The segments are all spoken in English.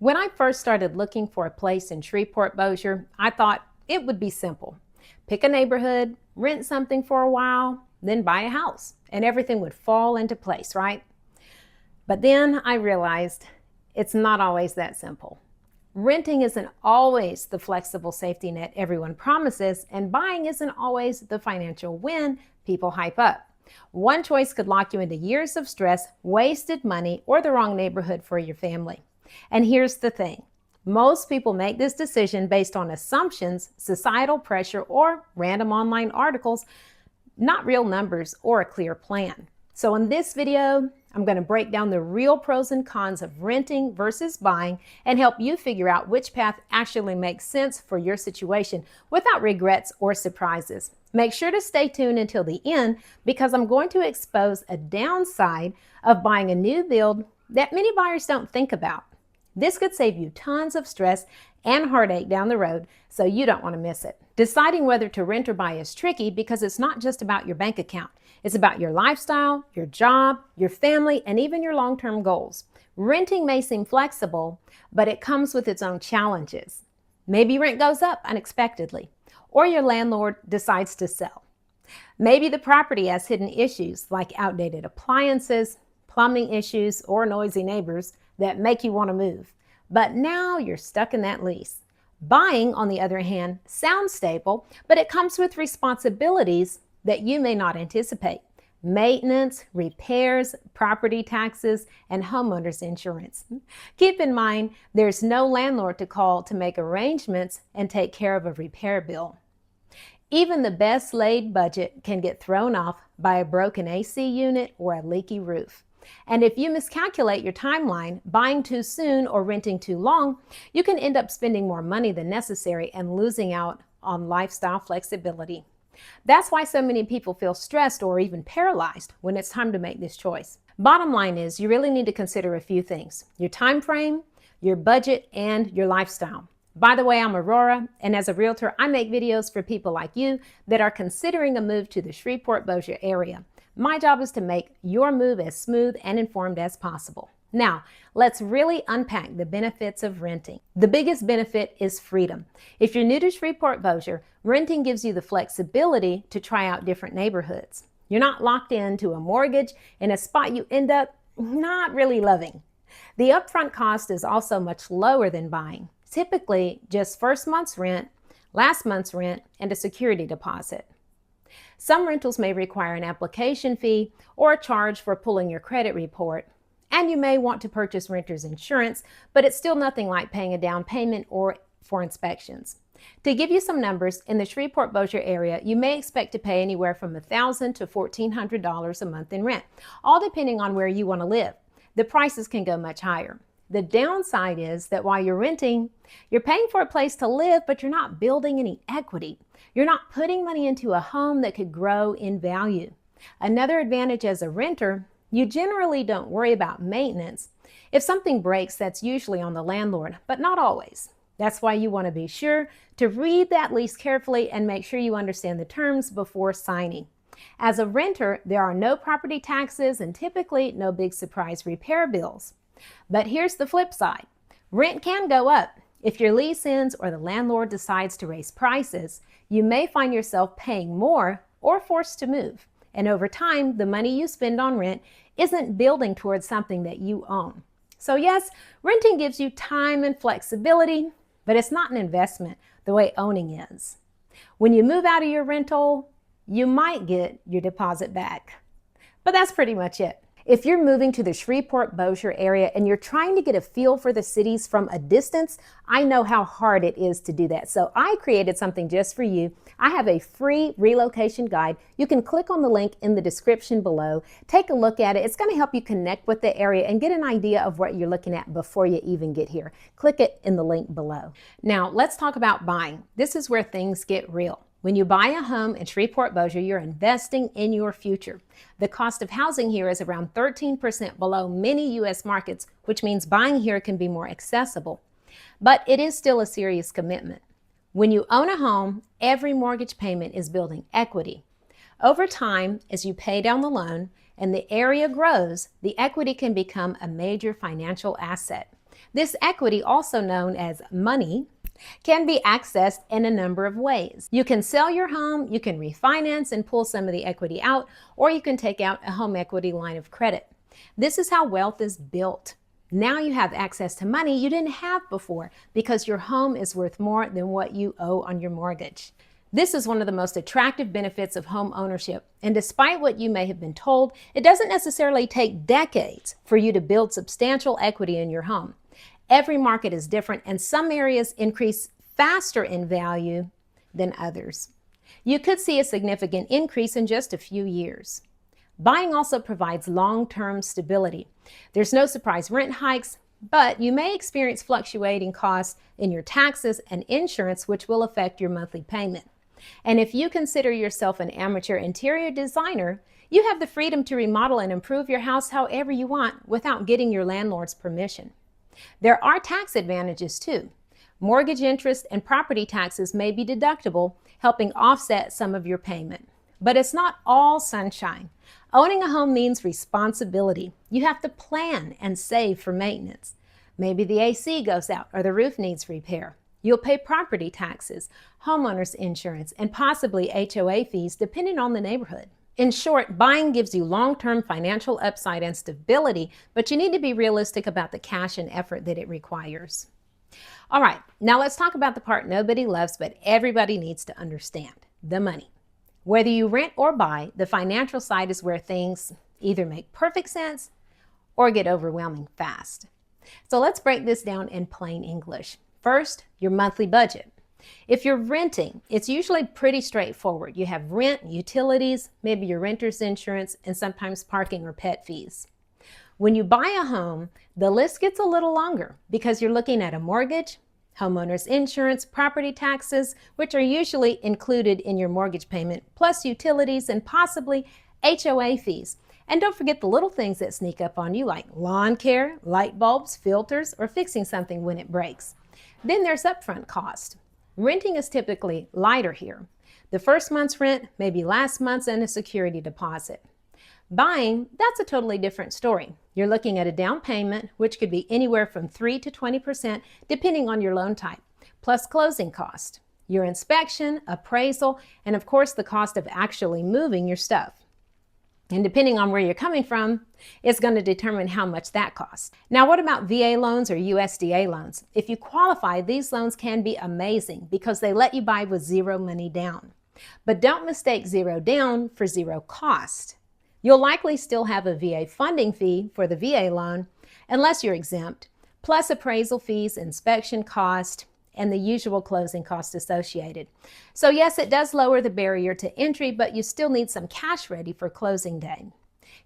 When I first started looking for a place in Shreveport-Bossier, I thought it would be simple. Pick a neighborhood, rent something for a while, then buy a house, and everything would fall into place, right? But then I realized it's not always that simple. Renting isn't always the flexible safety net everyone promises, and buying isn't always the financial win people hype up. One choice could lock you into years of stress, wasted money, or the wrong neighborhood for your family. And here's the thing. Most people make this decision based on assumptions, societal pressure, or random online articles, not real numbers or a clear plan. So in this video, I'm going to break down the real pros and cons of renting versus buying and help you figure out which path actually makes sense for your situation without regrets or surprises. Make sure to stay tuned until the end because I'm going to expose a downside of buying a new build that many buyers don't think about. This could save you tons of stress and heartache down the road, so you don't want to miss it. Deciding whether to rent or buy is tricky because it's not just about your bank account. It's about your lifestyle, your job, your family, and even your long-term goals. Renting may seem flexible, but it comes with its own challenges. Maybe rent goes up unexpectedly, or your landlord decides to sell. Maybe the property has hidden issues like outdated appliances, plumbing issues, or noisy neighbors that make you want to move. But now you're stuck in that lease. Buying, on the other hand, sounds stable, but it comes with responsibilities that you may not anticipate. Maintenance, repairs, property taxes, and homeowners insurance. Keep in mind, there's no landlord to call to make arrangements and take care of a repair bill. Even the best laid budget can get thrown off by a broken AC unit or a leaky roof. And if you miscalculate your timeline, buying too soon or renting too long, you can end up spending more money than necessary and losing out on lifestyle flexibility. That's why so many people feel stressed or even paralyzed when it's time to make this choice. Bottom line is, you really need to consider a few things: your time frame, your budget, and your lifestyle. By the way, I'm Aurora, and as a realtor, I make videos for people like you that are considering a move to the Shreveport-Bossier area. My job is to make your move as smooth and informed as possible. Now, let's really unpack the benefits of renting. The biggest benefit is freedom. If you're new to Shreveport-Bossier, renting gives you the flexibility to try out different neighborhoods. You're not locked into a mortgage in a spot you end up not really loving. The upfront cost is also much lower than buying. Typically, just first month's rent, last month's rent, and a security deposit. Some rentals may require an application fee or a charge for pulling your credit report, and you may want to purchase renter's insurance, but it's still nothing like paying a down payment or for inspections. To give you some numbers, in the Shreveport-Bossier area, you may expect to pay anywhere from $1,000 to $1,400 a month in rent, all depending on where you want to live. The prices can go much higher. The downside is that while you're renting, you're paying for a place to live, but you're not building any equity. You're not putting money into a home that could grow in value. Another advantage as a renter, you generally don't worry about maintenance. If something breaks, that's usually on the landlord, but not always. That's why you want to be sure to read that lease carefully and make sure you understand the terms before signing. As a renter, there are no property taxes and typically no big surprise repair bills. But here's the flip side. Rent can go up. If your lease ends or the landlord decides to raise prices, you may find yourself paying more or forced to move. And over time, the money you spend on rent isn't building towards something that you own. So yes, renting gives you time and flexibility, but it's not an investment the way owning is. When you move out of your rental, you might get your deposit back. But that's pretty much it. If you're moving to the Shreveport-Bossier area and you're trying to get a feel for the cities from a distance, I know how hard it is to do that. So I created something just for you. I have a free relocation guide. You can click on the link in the description below. Take a look at it. It's going to help you connect with the area and get an idea of what you're looking at before you even get here. Click it in the link below. Now, let's talk about buying. This is where things get real. When you buy a home in Shreveport-Bossier, you're investing in your future. The cost of housing here is around 13% below many U.S. markets, which means buying here can be more accessible. But it is still a serious commitment. When you own a home, every mortgage payment is building equity. Over time, as you pay down the loan and the area grows, the equity can become a major financial asset. This equity, also known as money, can be accessed in a number of ways. You can sell your home, you can refinance and pull some of the equity out, or you can take out a home equity line of credit. This is how wealth is built. Now you have access to money you didn't have before because your home is worth more than what you owe on your mortgage. This is one of the most attractive benefits of home ownership. And despite what you may have been told, it doesn't necessarily take decades for you to build substantial equity in your home. Every market is different, and some areas increase faster in value than others. You could see a significant increase in just a few years. Buying also provides long-term stability. There's no surprise rent hikes, but you may experience fluctuating costs in your taxes and insurance, which will affect your monthly payment. And if you consider yourself an amateur interior designer, you have the freedom to remodel and improve your house however you want without getting your landlord's permission. There are tax advantages too. Mortgage interest and property taxes may be deductible, helping offset some of your payment. But it's not all sunshine. Owning a home means responsibility. You have to plan and save for maintenance. Maybe the AC goes out or the roof needs repair. You'll pay property taxes, homeowners insurance, and possibly HOA fees depending on the neighborhood. In short, buying gives you long-term financial upside and stability, but you need to be realistic about the cash and effort that it requires. All right, now let's talk about the part nobody loves, but everybody needs to understand: the money. Whether you rent or buy, the financial side is where things either make perfect sense or get overwhelming fast. So let's break this down in plain English. First, your monthly budget. If you're renting, it's usually pretty straightforward. You have rent, utilities, maybe your renter's insurance, and sometimes parking or pet fees. When you buy a home, the list gets a little longer because you're looking at a mortgage, homeowners insurance, property taxes, which are usually included in your mortgage payment, plus utilities and possibly HOA fees. And don't forget the little things that sneak up on you, like lawn care, light bulbs, filters, or fixing something when it breaks. Then there's upfront cost. Renting is typically lighter here. The first month's rent, maybe last month's, and a security deposit. Buying, that's a totally different story. You're looking at a down payment, which could be anywhere from 3 to 20%, depending on your loan type, plus closing cost, your inspection, appraisal, and of course the cost of actually moving your stuff. And depending on where you're coming from, it's going to determine how much that costs. Now, what about VA loans or USDA loans? If you qualify, these loans can be amazing because they let you buy with zero money down. But don't mistake zero down for zero cost. You'll likely still have a VA funding fee for the VA loan, unless you're exempt, plus appraisal fees, inspection cost, and the usual closing costs associated. So yes, it does lower the barrier to entry, but you still need some cash ready for closing day.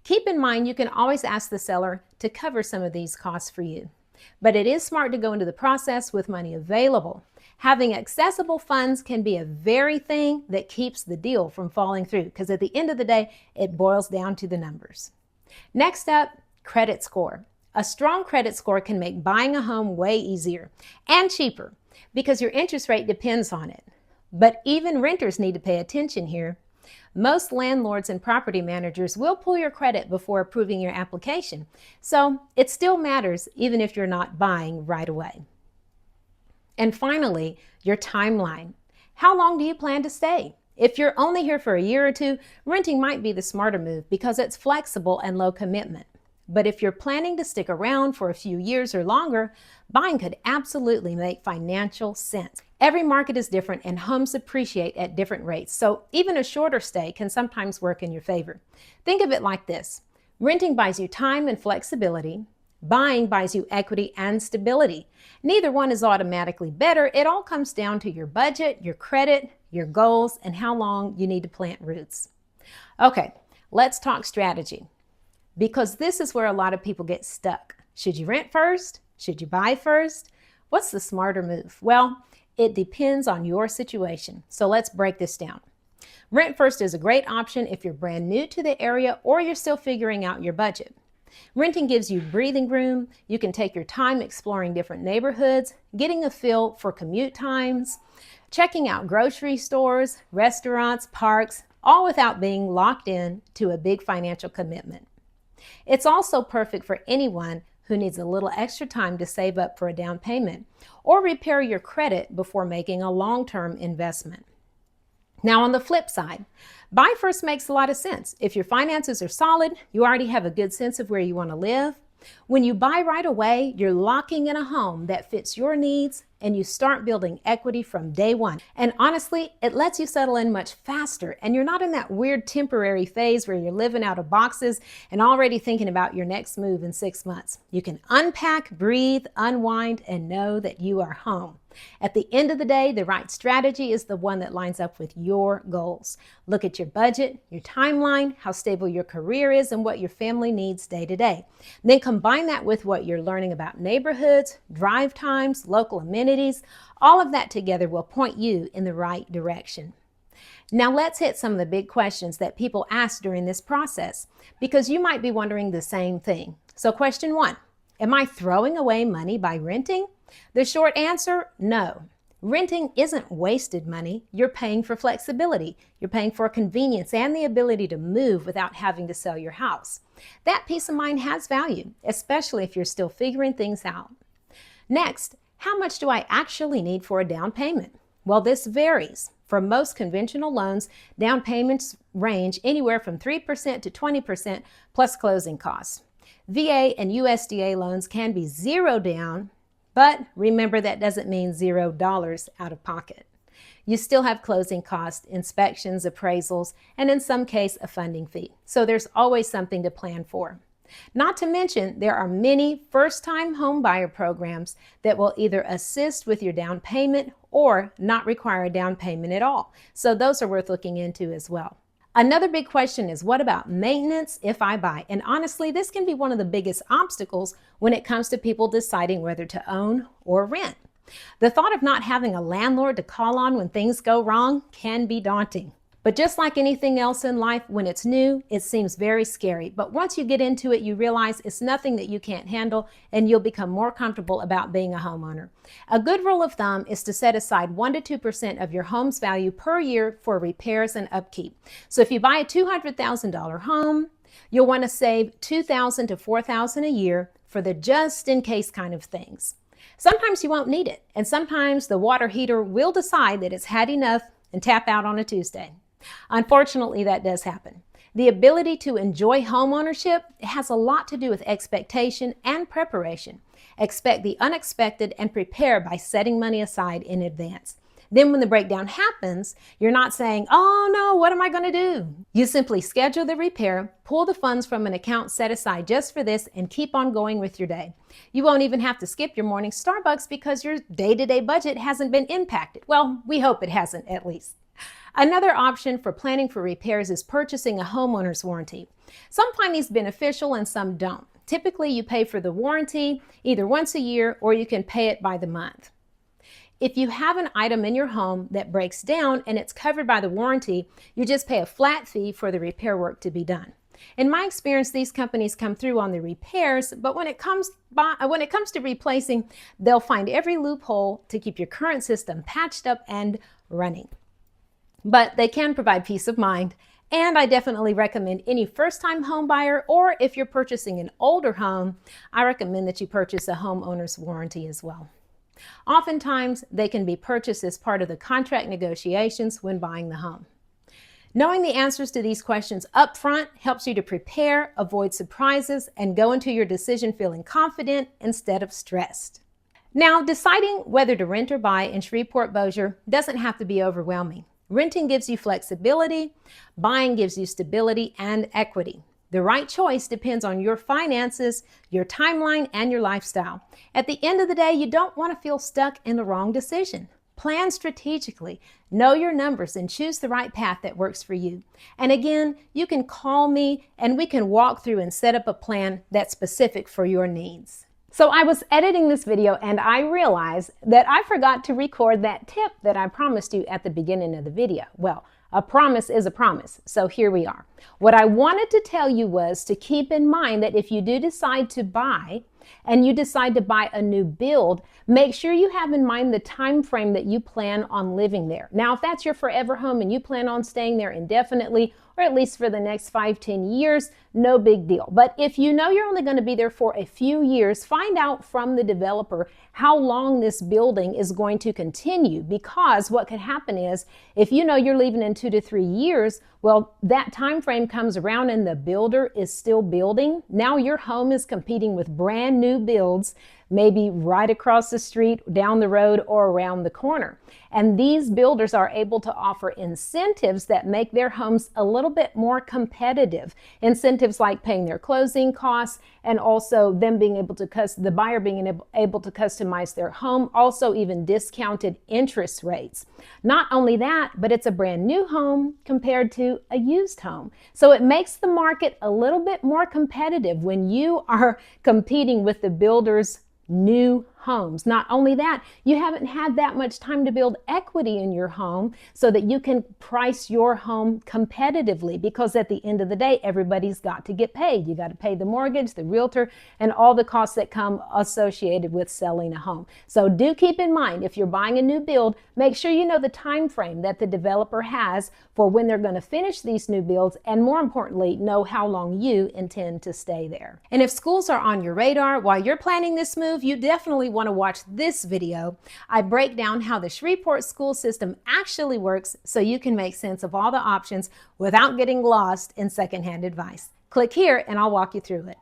Keep in mind, you can always ask the seller to cover some of these costs for you. But it is smart to go into the process with money available. Having accessible funds can be a very thing that keeps the deal from falling through, because at the end of the day, it boils down to the numbers. Next up, credit score. A strong credit score can make buying a home way easier and cheaper because your interest rate depends on it. But even renters need to pay attention here. Most landlords and property managers will pull your credit before approving your application, so it still matters even if you're not buying right away. And finally, your timeline. How long do you plan to stay? If you're only here for a year or two, renting might be the smarter move because it's flexible and low commitment. But if you're planning to stick around for a few years or longer, buying could absolutely make financial sense. Every market is different and homes appreciate at different rates, so even a shorter stay can sometimes work in your favor. Think of it like this: renting buys you time and flexibility. Buying buys you equity and stability. Neither one is automatically better. It all comes down to your budget, your credit, your goals, and how long you need to plant roots. Okay, let's talk strategy, because this is where a lot of people get stuck. Should you rent first? Should you buy first? What's the smarter move? Well, it depends on your situation. So let's break this down. Rent first is a great option if you're brand new to the area or you're still figuring out your budget. Renting gives you breathing room. You can take your time exploring different neighborhoods, getting a feel for commute times, checking out grocery stores, restaurants, parks, all without being locked in to a big financial commitment. It's also perfect for anyone who needs a little extra time to save up for a down payment or repair your credit before making a long-term investment. Now, on the flip side, buy first makes a lot of sense. If your finances are solid, you already have a good sense of where you want to live. When you buy right away, you're locking in a home that fits your needs and you start building equity from day one. And honestly, it lets you settle in much faster and you're not in that weird temporary phase where you're living out of boxes and already thinking about your next move in 6 months. You can unpack, breathe, unwind, and know that you are home. At the end of the day, the right strategy is the one that lines up with your goals. Look at your budget, your timeline, how stable your career is, and what your family needs day to day. Then combine that with what you're learning about neighborhoods, drive times, local amenities. All of that together will point you in the right direction. Now let's hit some of the big questions that people ask during this process, because you might be wondering the same thing. So question 1, am I throwing away money by renting? The short answer, no. Renting isn't wasted money. You're paying for flexibility. You're paying for convenience and the ability to move without having to sell your house. That peace of mind has value, especially if you're still figuring things out. Next, how much do I actually need for a down payment? Well, this varies. For most conventional loans, down payments range anywhere from 3% to 20% plus closing costs. VA and USDA loans can be zero down, but remember that doesn't mean $0 out of pocket. You still have closing costs, inspections, appraisals, and in some case, a funding fee. So there's always something to plan for. Not to mention, there are many first-time home buyer programs that will either assist with your down payment or not require a down payment at all. So those are worth looking into as well. Another big question is, what about maintenance if I buy? And honestly, this can be one of the biggest obstacles when it comes to people deciding whether to own or rent. The thought of not having a landlord to call on when things go wrong can be daunting. But just like anything else in life, when it's new, it seems very scary. But once you get into it, you realize it's nothing that you can't handle, and you'll become more comfortable about being a homeowner. A good rule of thumb is to set aside 1% to 2% of your home's value per year for repairs and upkeep. So if you buy a $200,000 home, you'll want to save $2,000 to $4,000 a year for the just-in-case kind of things. Sometimes you won't need it, and sometimes the water heater will decide that it's had enough and tap out on a Tuesday. Unfortunately, that does happen. The ability to enjoy homeownership has a lot to do with expectation and preparation. Expect the unexpected and prepare by setting money aside in advance. Then when the breakdown happens, you're not saying, "Oh no, what am I going to do?" You simply schedule the repair, pull the funds from an account set aside just for this, and keep on going with your day. You won't even have to skip your morning Starbucks because your day-to-day budget hasn't been impacted. Well, we hope it hasn't, at least. Another option for planning for repairs is purchasing a homeowner's warranty. Some find these beneficial and some don't. Typically, you pay for the warranty either once a year or you can pay it by the month. If you have an item in your home that breaks down and it's covered by the warranty, you just pay a flat fee for the repair work to be done. In my experience, these companies come through on the repairs, but when it comes to replacing, they'll find every loophole to keep your current system patched up and running. But they can provide peace of mind, and I definitely recommend any first-time home buyer, or if you're purchasing an older home, I recommend that you purchase a homeowner's warranty as well. Oftentimes, they can be purchased as part of the contract negotiations when buying the home. Knowing the answers to these questions up front helps you to prepare, avoid surprises, and go into your decision feeling confident instead of stressed. Now, deciding whether to rent or buy in Shreveport-Bossier doesn't have to be overwhelming. Renting gives you flexibility, buying gives you stability and equity. The right choice depends on your finances, your timeline, and your lifestyle. At the end of the day, you don't want to feel stuck in the wrong decision. Plan strategically, know your numbers, and choose the right path that works for you. And again, you can call me and we can walk through and set up a plan that's specific for your needs. So I was editing this video and I realized that I forgot to record that tip that I promised you at the beginning of the video. Well, a promise is a promise, so here we are. What I wanted to tell you was to keep in mind that if you do decide to buy and you decide to buy a new build, make sure you have in mind the time frame that you plan on living there. Now, if that's your forever home and you plan on staying there indefinitely, or at least for the next 5-10 years, no big deal. But if you know you're only going to be there for a few years, find out from the developer how long this building is going to continue, because what could happen is if you know you're leaving in 2 to 3 years, well, that time frame comes around and the builder is still building. Now your home is competing with brand new builds, maybe right across the street, down the road, or around the corner. And these builders are able to offer incentives that make their homes a little bit more competitive. Incentives like paying their closing costs, and also them being able to the buyer being able to customize their home, also even discounted interest rates. Not only that, but it's a brand new home compared to a used home. So it makes the market a little bit more competitive when you are competing with the builders' new homes. Not only that, you haven't had that much time to build equity in your home so that you can price your home competitively, because at the end of the day, everybody's got to get paid. You got to pay the mortgage, the realtor, and all the costs that come associated with selling a home. So do keep in mind, if you're buying a new build, make sure you know the time frame that the developer has for when they're going to finish these new builds, and more importantly, know how long you intend to stay there. And if schools are on your radar while you're planning this move, you definitely want to watch this video. I break down how the Shreveport school system actually works so you can make sense of all the options without getting lost in secondhand advice. Click here and I'll walk you through it.